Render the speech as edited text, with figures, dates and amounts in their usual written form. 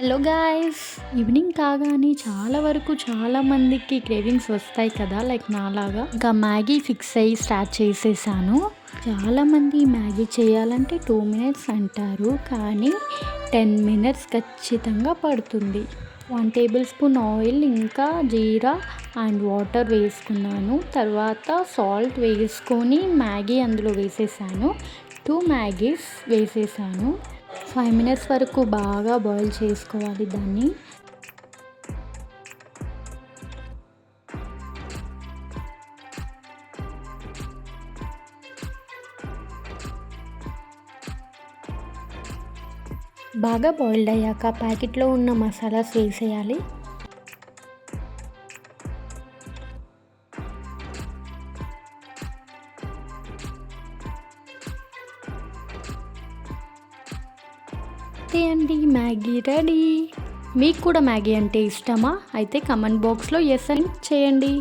Hello guys! Evening కాగానే చాలా వరకు చాలామందికి క్రేవింగ్స్ వస్తాయి కదా! లైక్ నాలాగా. ఇంకా మ్యాగీ ఫిక్స్ అయ్యి స్టార్ట్ చేసేసాను. చాలామంది మ్యాగీ చేయాలంటే 2 మినిట్స్ అంటారు. కానీ 10 మినిట్స్ ఖచ్చితంగా పడుతుంది. 1 టేబుల్ స్పూన్ ఆయిల్, ఇంకా జీరా అండ్ వాటర్ వేసుకున్నాను. తర్వాత సాల్ట్ వేసుకొని మ్యాగీ అందులో వేసేసాను. 2 మ్యాగీస్ వేసేసాను. 5 మినిట్స్ వరకు బాగా బాయిల్ చేసుకోవాలి దాన్ని. బాగా బాయిల్డ్ అయ్యాక ప్యాకెట్లో ఉన్న మసాలాస్ వేసేయాలి. అంతే అండి, మ్యాగీ రెడీ. మీకు కూడా మ్యాగీ అంటే ఇష్టమా? అయితే కమెంట్ బాక్స్లో ఎస్ అని చేయండి.